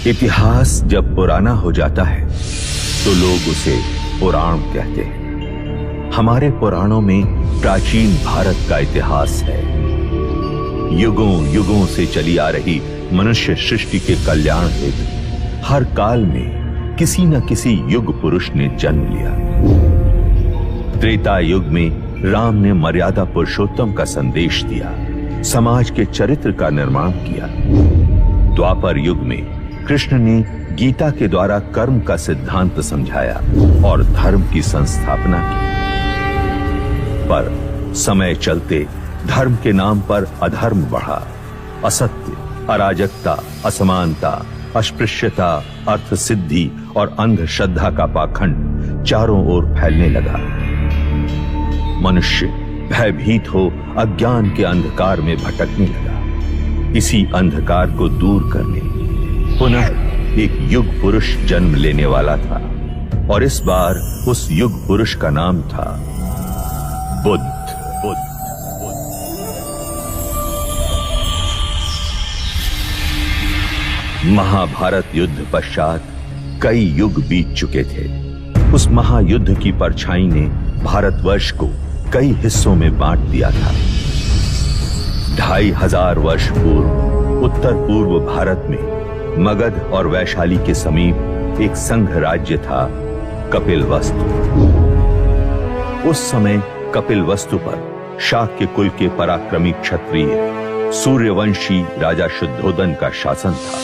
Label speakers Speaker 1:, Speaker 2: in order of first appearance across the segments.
Speaker 1: इतिहास जब पुराना हो जाता है तो लोग उसे पुराण कहते हैं। हमारे पुराणों में प्राचीन भारत का इतिहास है। युगों युगों से चली आ रही मनुष्य सृष्टि के कल्याण हेतु हर काल में किसी न किसी युग पुरुष ने जन्म लिया। त्रेता युग में राम ने मर्यादा पुरुषोत्तम का संदेश दिया, समाज के चरित्र का निर्माण किया। द्वापर युग में कृष्ण ने गीता के द्वारा कर्म का सिद्धांत समझाया और धर्म की संस्थापना की। पर समय चलते धर्म के नाम पर अधर्म बढ़ा। असत्य, अराजकता, असमानता, अस्पृश्यता, अर्थ सिद्धि और अंधश्रद्धा का पाखंड चारों ओर फैलने लगा। मनुष्य भयभीत हो अज्ञान के अंधकार में भटकने लगा। इसी अंधकार को दूर करने पुनः एक युग पुरुष जन्म लेने वाला था और इस बार उस युग पुरुष का नाम था बुद्ध। महाभारत युद्ध पश्चात कई युग बीत चुके थे। उस महायुद्ध की परछाई ने भारतवर्ष को कई हिस्सों में बांट दिया था। 2500 वर्ष पूर्व उत्तर पूर्व भारत में मगध और वैशाली के समीप एक संघ राज्य था, कपिलवस्तु। उस समय कपिलवस्तु पर शाक्य कुल के पराक्रमी क्षत्रिय सूर्यवंशी राजा शुद्धोदन का शासन था।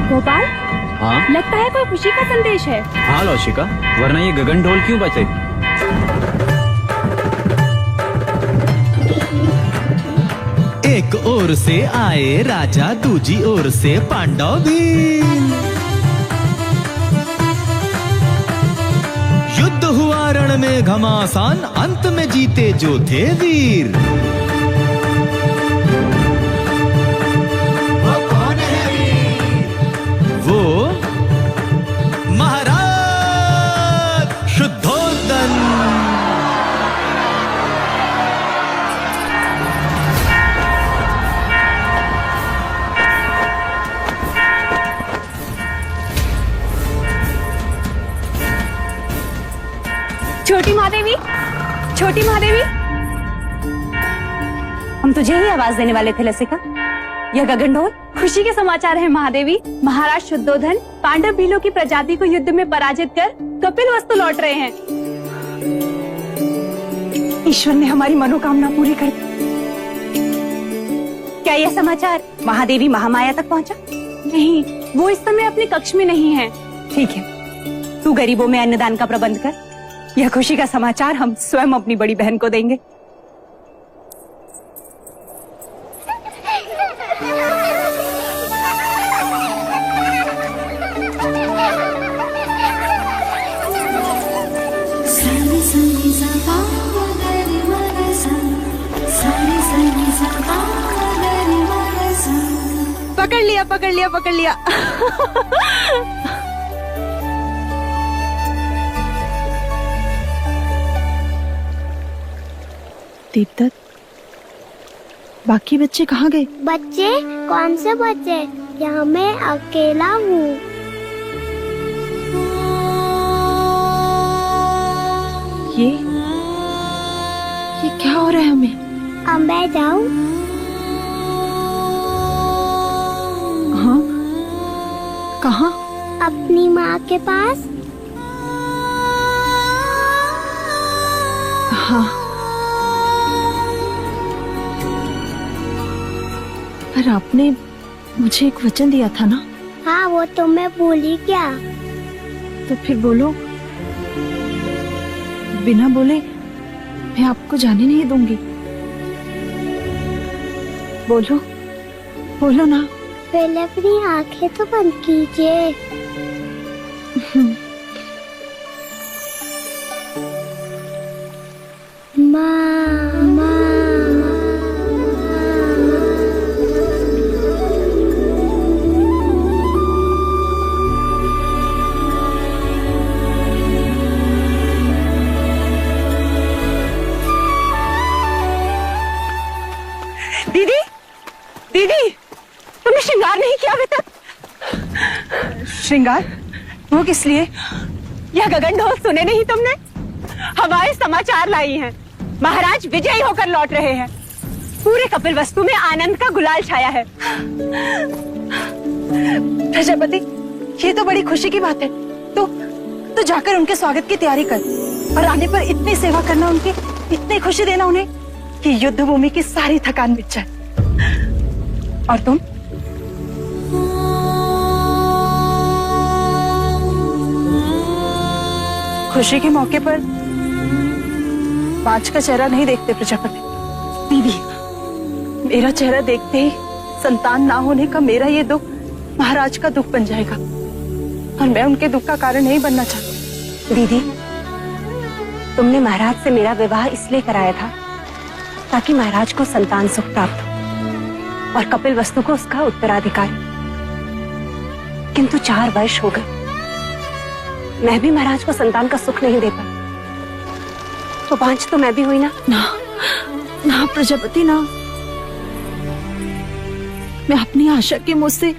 Speaker 2: गोपाल,
Speaker 3: हाँ?
Speaker 2: लगता है कोई खुशी का संदेश है।
Speaker 3: हाँ लौशिका, वरना ये गगन ढोल क्यों बजे?
Speaker 4: एक ओर से आए राजा, दूजी ओर से पांडव भी। युद्ध हुआ रण में घमासान, अंत में जीते जो थे वीर। महाराज शुद्धोदन।
Speaker 2: छोटी महादेवी, छोटी महादेवी, हम तुझे ही आवाज देने वाले थे लसिका। यह गगन ढोल खुशी के समाचार है महादेवी। महाराज शुद्धोधन पांडव भीलों की प्रजाति को युद्ध में पराजित कर कपिलवस्तु लौट रहे हैं। ईश्वर ने हमारी मनोकामना पूरी कर दी। क्या यह समाचार महादेवी महामाया तक पहुंचा? नहीं, वो इस समय अपने कक्ष में नहीं है। ठीक है, तू गरीबों में अन्नदान का प्रबंध कर। यह खुशी का समाचार हम स्वयं अपनी बड़ी बहन को देंगे। पकड़ लिया, पकड़ लिया, पकड़ लिया।
Speaker 5: दीपदत्त, बाकी बच्चे कहाँ गए?
Speaker 6: बच्चे? कौन से बच्चे? यहाँ मैं अकेला हूँ।
Speaker 5: ये क्या हो रहा है हमें?
Speaker 6: अब मैं जाऊँ?
Speaker 5: हाँ, कहाँ?
Speaker 6: अपनी माँ के पास।
Speaker 5: हाँ, पर आपने मुझे एक वचन दिया था ना?
Speaker 6: हाँ, वो तो मैं भूली क्या।
Speaker 5: तो फिर बोलो। बिना बोले मैं आपको जाने नहीं दूंगी। बोलो, बोलो ना।
Speaker 6: पहले अपनी आंखें तो बंद कीजिए। माँ।
Speaker 2: दीदी, दीदी, तुमने श्रृंगार नहीं किया अभी तक? श्रृंगार? वो किस लिए? यह गगन ढोल सुने नहीं तुमने? हवाएं समाचार लाई हैं। महाराज विजयी होकर लौट रहे हैं। पूरे कपिल वस्तु में आनंद का गुलाल छाया है। प्रजापति, ये तो बड़ी खुशी की बात है। तो जाकर उनके स्वागत की तैयारी कर और आने पर इतनी सेवा करना उनकी, इतनी खुशी देना उन्हें कि युद्ध भूमि की सारी थकान मिट जाए। और तुम? खुशी के मौके पर पांच का चेहरा नहीं देखते प्रजापति। दीदी, मेरा चेहरा देखते ही संतान ना होने का मेरा ये दुख महाराज का दुख बन जाएगा और मैं उनके दुख का कारण नहीं बनना चाहती। दीदी, तुमने महाराज से मेरा विवाह इसलिए कराया था ताकि महाराज को संतान सुख प्राप्त हो और कपिल वस्तु को उसका उत्तराधिकारी। किंतु 4 वर्ष हो गए, मैं भी महाराज को संतान का सुख नहीं दे पाई। तो पांच तो मैं भी हुई ना।
Speaker 5: ना प्रजापति ना। मैं अपनी आशा के मुंह से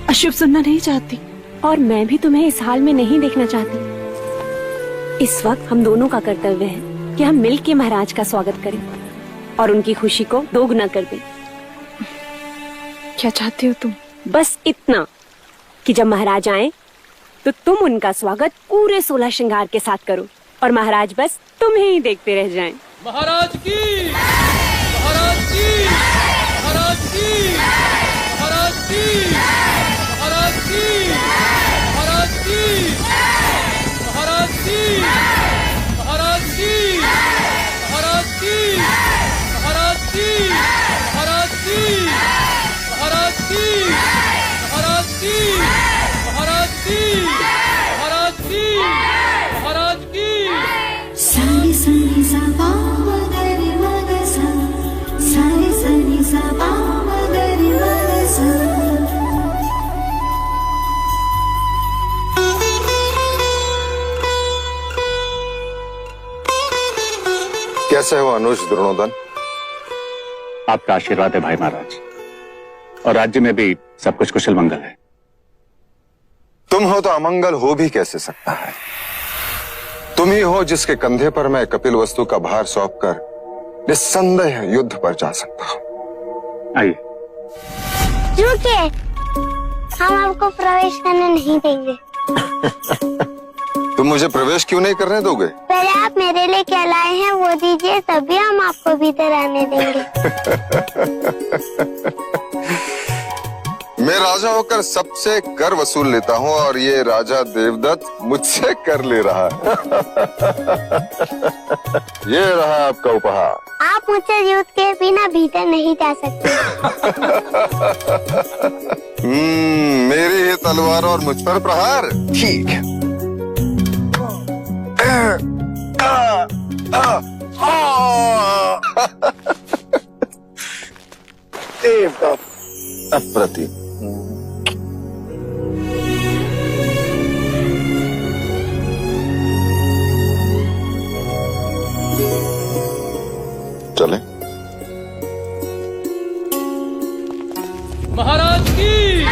Speaker 5: अशुभ सुनना नहीं चाहती।
Speaker 2: और मैं भी तुम्हें इस हाल में नहीं देखना चाहती। इस वक्त हम दोनों का कर्तव्य है कि हम मिल के महाराज का स्वागत करें और उनकी खुशी को दोगुना कर दें।
Speaker 5: क्या चाहती हो तुम?
Speaker 2: बस इतना कि जब महाराज आए तो तुम उनका स्वागत पूरे 16 श्रृंगार के साथ करो और महाराज बस तुम्हें ही देखते रह जाएं।
Speaker 7: महाराज की, महाराज की, महाराज की, महाराज की, महाराज की, महाराज की, महाराज की, महाराज की, महाराज की, महाराज की, महाराज की, महाराज की, महाराज की, महाराज की, महाराज की, महाराज की।
Speaker 8: सारे सनी सबा मगरी मगसा, सारे सनी सबा मगरी मगसा।
Speaker 9: कैसे हो अनुज द्रोणोदन?
Speaker 3: आपका आशीर्वाद है भाई महाराज, और राज्य में भी सब कुछ कुशल मंगल है।
Speaker 9: तुम हो तो अमंगल हो भी कैसे सकता है? तुम ही हो जिसके कंधे पर मैं कपिल वस्तु का भार सौंपकर निस्संदेह युद्ध पर जा सकता हूं।
Speaker 3: आइए।
Speaker 6: रुकिए, हम आपको प्रवेश करने नहीं देंगे।
Speaker 9: तुम मुझे प्रवेश क्यों नहीं करने दोगे?
Speaker 6: पहले आप मेरे लिए क्या लाए हैं वो दीजिए, तभी हम आपको भीतर आने देंगे।
Speaker 9: मैं राजा होकर सबसे कर वसूल लेता हूँ और ये राजा देवदत्त मुझसे कर ले रहा है। ये रहा आपका उपहार।
Speaker 6: आप मुझसे युद्ध के बिना भीतर नहीं जा सकते।
Speaker 9: मेरी ही तलवार और मुझ पर प्रहार। ठीक है। देवदत्त अप्रतिम। चले।
Speaker 7: महाराज की,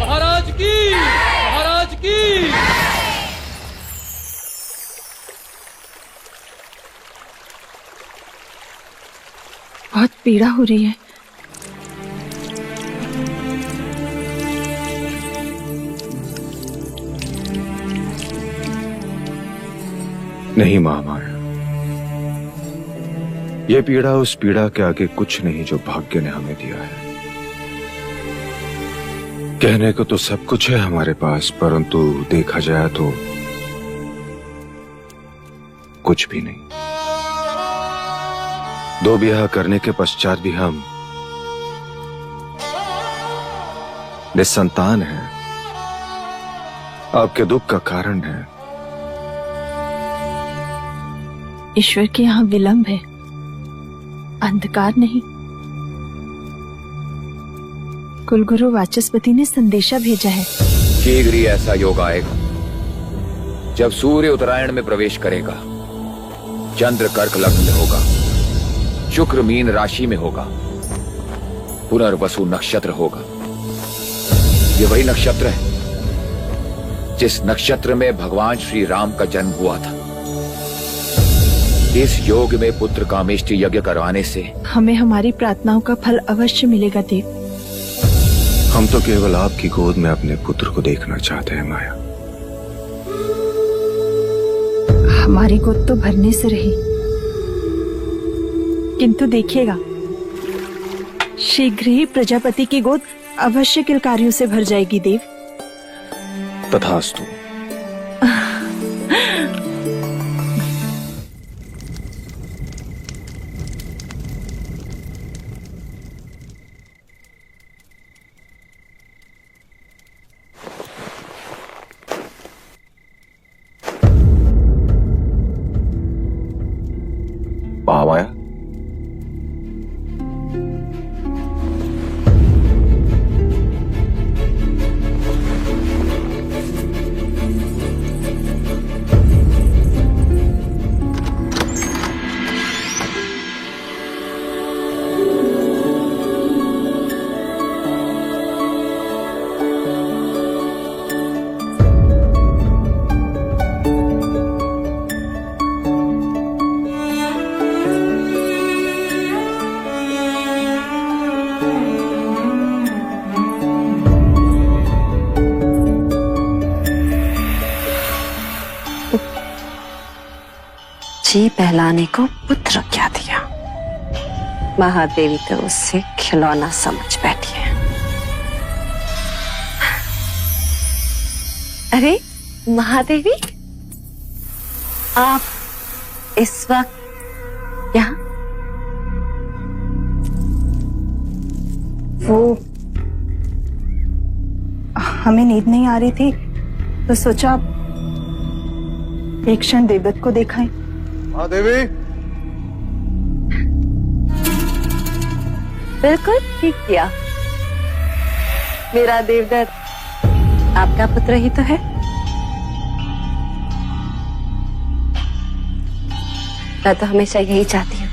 Speaker 7: महाराज की, महाराज की।
Speaker 5: बहुत पीड़ा हो रही है।
Speaker 1: नहीं महामाया, ये पीड़ा उस पीड़ा के आगे कुछ नहीं जो भाग्य ने हमें दिया है।
Speaker 9: कहने को तो सब कुछ है हमारे पास, परंतु देखा जाए तो कुछ भी नहीं। 2 ब्याह करने के पश्चात भी हम निसंतान हैं। आपके दुख का कारण है।
Speaker 5: ईश्वर के यहाँ विलंब है, अंधकार नहीं। कुलगुरु वाचस्पति ने संदेशा भेजा है।
Speaker 10: शीघ्र ही ऐसा योग आएगा जब सूर्य उत्तरायण में प्रवेश करेगा, चंद्र कर्क लग्न में होगा, शुक्र मीन राशि में होगा, पुनर्वसु नक्षत्र होगा। ये वही नक्षत्र है जिस नक्षत्र में भगवान श्री राम का जन्म हुआ था। इस योग में पुत्र कामेष्टि यज्ञ करवाने से
Speaker 5: हमें हमारी प्रार्थनाओं का फल अवश्य मिलेगा देव।
Speaker 9: हम तो केवल आपकी गोद में अपने पुत्र को देखना चाहते हैं माया।
Speaker 5: हमारी गोद तो भरने से रही, किंतु देखिएगा शीघ्र ही प्रजापति की गोद अवश्य किलकारियों से भर जाएगी देव।
Speaker 9: तथास्तु। महामाया,
Speaker 2: जी पहलाने को पुत्र क्या दिया, महादेवी तो उससे खिलौना समझ बैठी है। अरे महादेवी, आप इस वक्त यहाँ? वो हमें नींद नहीं आ रही थी तो सोचा एक क्षण देवदत्त को देखाएं।
Speaker 9: महादेवी,
Speaker 2: बिल्कुल ठीक किया। मेरा देवदत्त आपका पुत्र ही तो है। मैं तो हमेशा यही चाहती हूँ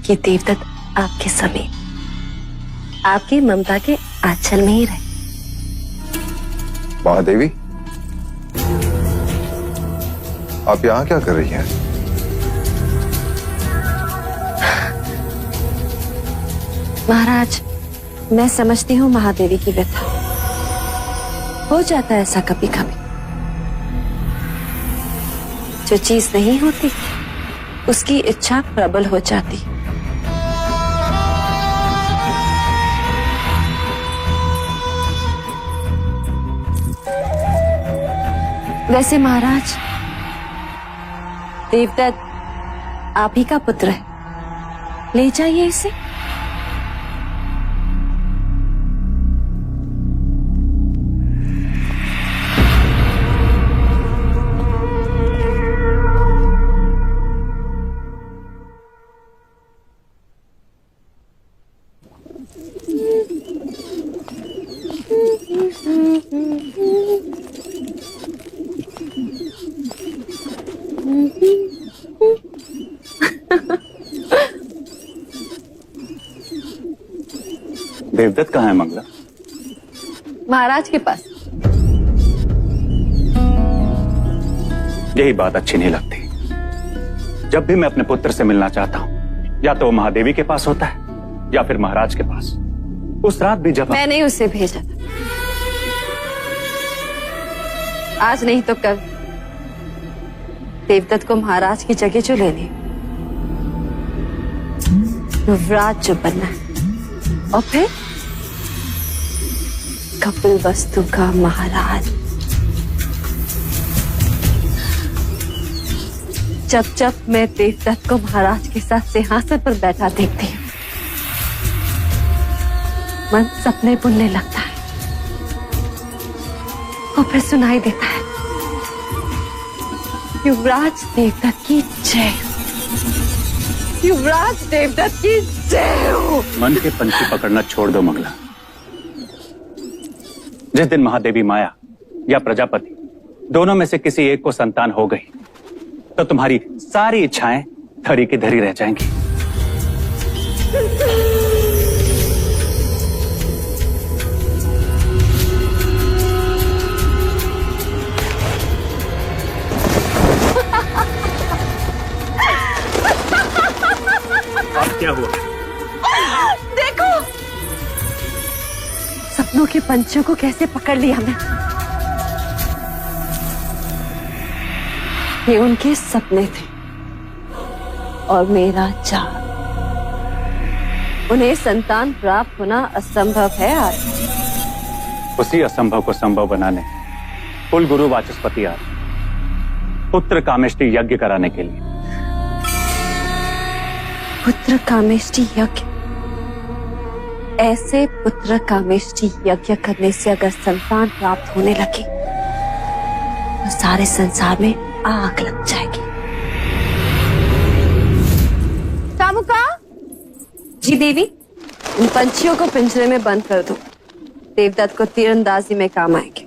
Speaker 2: कि देवदत्त आपके समीप, आपकी ममता के आंचल में ही रहे।
Speaker 9: महादेवी, आप यहाँ क्या कर रही हैं?
Speaker 2: महाराज, मैं समझती हूँ महादेवी की व्यथा। हो जाता है ऐसा कभी कभी। जो चीज नहीं होती उसकी इच्छा प्रबल हो जाती। वैसे महाराज, देवदत्त आप ही का पुत्र है, ले जाइए इसे।
Speaker 3: देवदत्त कहाँ है मंगला?
Speaker 2: महाराज के पास।
Speaker 3: यही बात अच्छी नहीं लगती। जब भी मैं अपने पुत्र से मिलना चाहता हूँ, या तो वो महादेवी के पास होता है या फिर महाराज के पास। उस रात भी जब
Speaker 2: मैंने उसे भेजा था, आज नहीं तो कल देवदत्त को महाराज की जगह जो लेनी, युवराज जो बनना है, और फिर कपिलवस्तु का महाराज। जब जब मैं देवदत्त को महाराज के साथ सिंहासन पर बैठा देखती हूँ, मन सपने बुनने लगता है और फिर सुनाई देता है, युवराज देवदत्त की जय, युवराज देवदत्त की जय हो।
Speaker 3: मन के पंछी पकड़ना छोड़ दो मंगला। जिस दिन महादेवी माया या प्रजापति दोनों में से किसी एक को संतान हो गई तो तुम्हारी सारी इच्छाएं धरी की धरी रह जाएंगी। अब क्या हुआ?
Speaker 2: देखो सपनों के पंछियों को कैसे पकड़ लिया मैं। ये उनके सपने थे और मेरा चाह। उन्हें संतान प्राप्त होना असंभव है आज।
Speaker 3: उसी असंभव को संभव बनाने कुल गुरु वाचस्पति आज पुत्र कामेष्टि यज्ञ कराने के लिए।
Speaker 2: पुत्र कामेष्टि यज्ञ? ऐसे पुत्र कामेष्टि यज्ञ करने से अगर संतान प्राप्त होने लगे तो सारे संसार में आग लग जाएगी। कामुका? जी देवी। इन पंछियों को पिंजरे में बंद कर दो, देवदत्त को तीरंदाजी में काम आएंगे।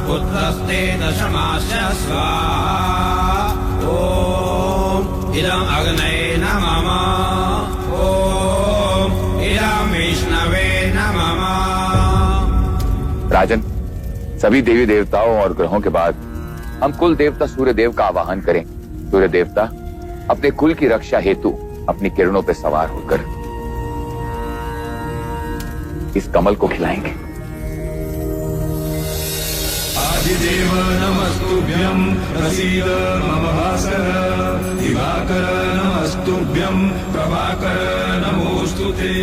Speaker 7: पुत्रस्ते दशमास्य स्वाहा। ओम इदं अग्नये नमः। ओम इदं विष्णवे नमः।
Speaker 10: राजन, सभी देवी देवताओं और ग्रहों के बाद हम कुल देवता सूर्य देव का आवाहन करें। सूर्य देवता अपने कुल की रक्षा हेतु अपनी किरणों पर सवार होकर इस कमल को खिलाएंगे।
Speaker 7: आदिदेव नमस्तुभ्यं प्रसीद मम भास्कर। दिवाकर नमस्तुभ्यं प्रभाकर नमोस्तुते।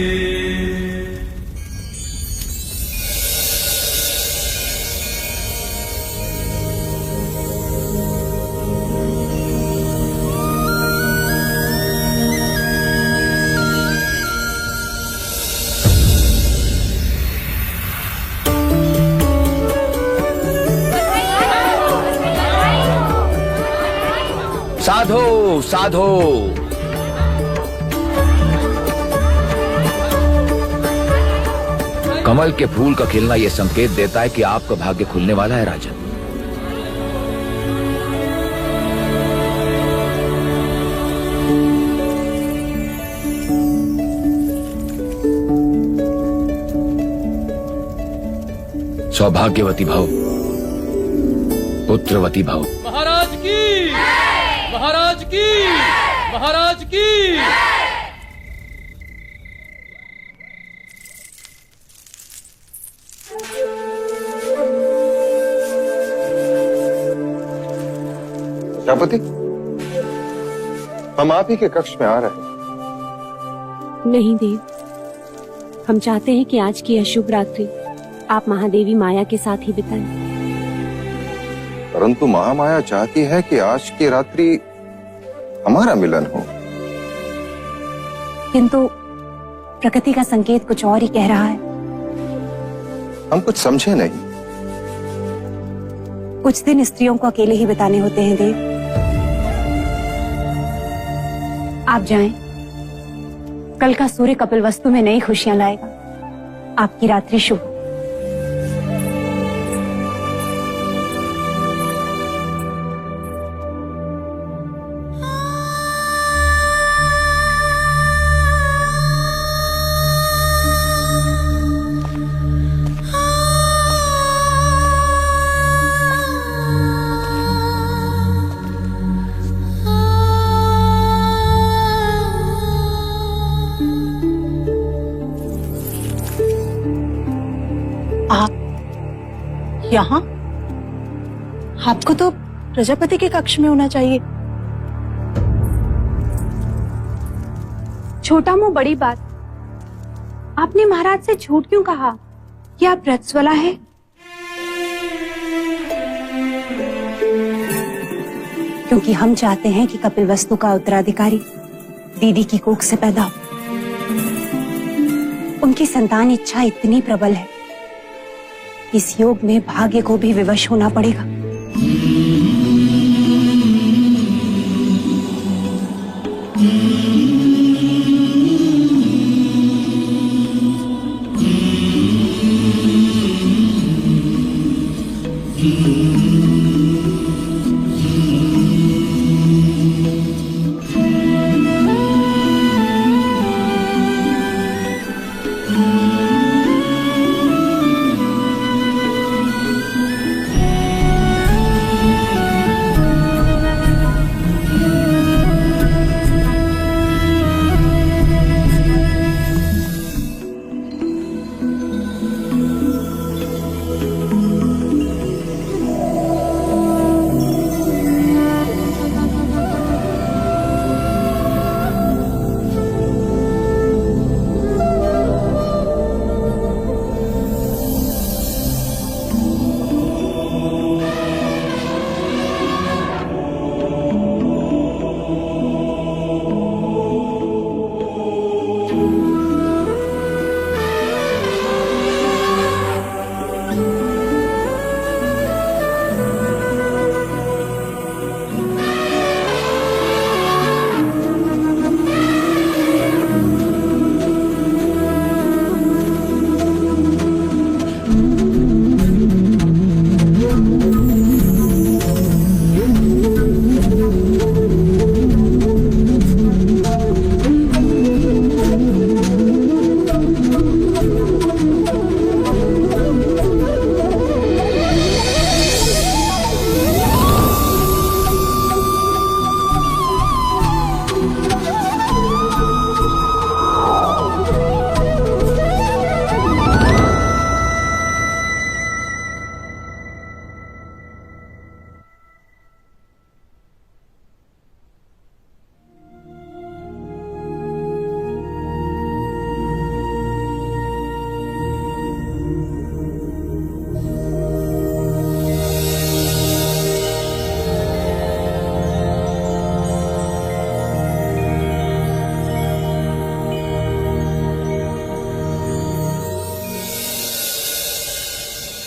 Speaker 10: साधो साधो। कमल के फूल का खिलना यह संकेत देता है कि आपका भाग्य खुलने वाला है राजन। सौभाग्यवती भव, पुत्रवती भव।
Speaker 7: महाराज की, महाराज की, महाराज की।
Speaker 9: प्रजापति, हम आप ही के कक्ष में आ रहे हैं।
Speaker 2: नहीं देव, हम चाहते हैं कि आज की अशुभ रात्रि आप महादेवी माया के साथ ही बिताएं।
Speaker 9: परंतु महामाया चाहती है कि आज की रात्रि हमारा मिलन हो।
Speaker 2: किंतु प्रकृति का संकेत कुछ और ही कह रहा है।
Speaker 9: हम कुछ समझे नहीं।
Speaker 2: कुछ दिन स्त्रियों को अकेले ही बिताने होते हैं देव। आप जाएं। कल का सूर्य कपिलवस्तु में नई खुशियां लाएगा। आपकी रात्रि शुभ।
Speaker 5: यहाँ? आपको तो प्रजापति के कक्ष में होना चाहिए।
Speaker 2: छोटा मुंह बड़ी बात। आपने महाराज से झूठ क्यों कहा कि आप रजस्वला है? क्योंकि हम चाहते हैं कि कपिलवस्तु का उत्तराधिकारी दीदी की कोख से पैदा हो। उनकी संतान इच्छा इतनी प्रबल है, इस योग में भाग्य को भी विवश होना पड़ेगा।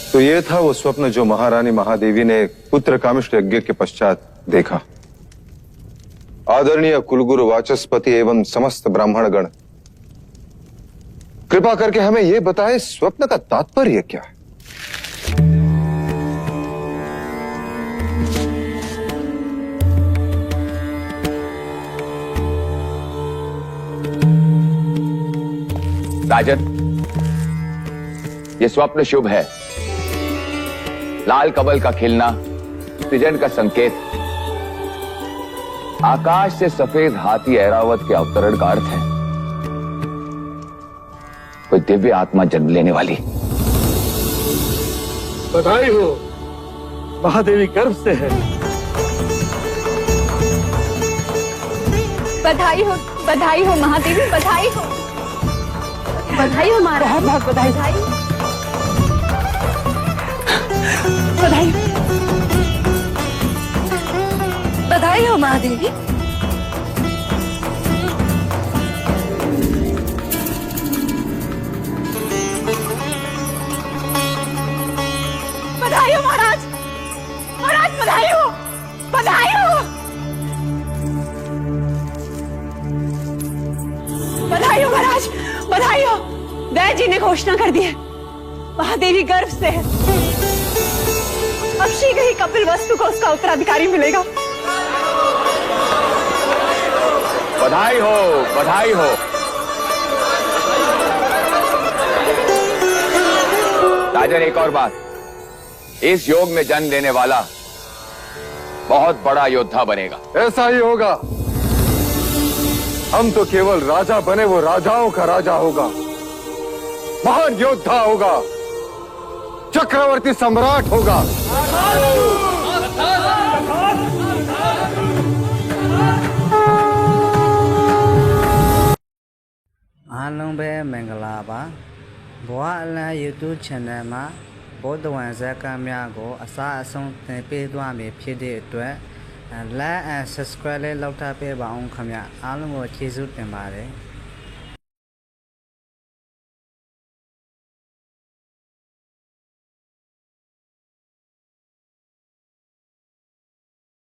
Speaker 9: तो ये था वो स्वप्न जो महारानी महादेवी ने पुत्र कामिष्ठ यज्ञ के पश्चात देखा। आदरणीय कुलगुरु वाचस्पति एवं समस्त ब्राह्मणगण, कृपा करके हमें यह बताएं स्वप्न का तात्पर्य क्या है?
Speaker 10: राजन, ये स्वप्न शुभ है। लाल कमल का खिलना सृजन का संकेत, आकाश से सफेद हाथी ऐरावत के अवतरण का अर्थ है। कोई दिव्य आत्मा जन्म लेने वाली।
Speaker 7: बधाई हो, महादेवी गर्भ से है।
Speaker 2: बधाई हो महादेवी, बधाई हो महाराज, बहुत बधाई। बधाई हो महादेवी। बधाई हो महाराज, बधाई हो महाराज, बधाई हो। वैद्य जी ने घोषणा कर दी है, महादेवी गर्भ से है। अब शीघ्र ही कपिलवस्तु को उसका उत्तराधिकारी मिलेगा।
Speaker 10: बधाई हो, बधाई हो। राजन, एक और बात, इस योग में जन्म लेने वाला बहुत बड़ा योद्धा बनेगा।
Speaker 9: ऐसा ही होगा। हम तो केवल राजा बने, वो राजाओं का राजा होगा, महान योद्धा होगा, चक्रवर्ती सम्राट होगा।
Speaker 11: आलूबे मंगलाबा बोआला यूट्यूब चैनल में बौद्ध वंशज काम्या को असा असों पे दुआ में फिदे तो लाइक एंड सब्सक्राइब लौटा पे बाउं खम्या आलू को चीज़ उठने मारे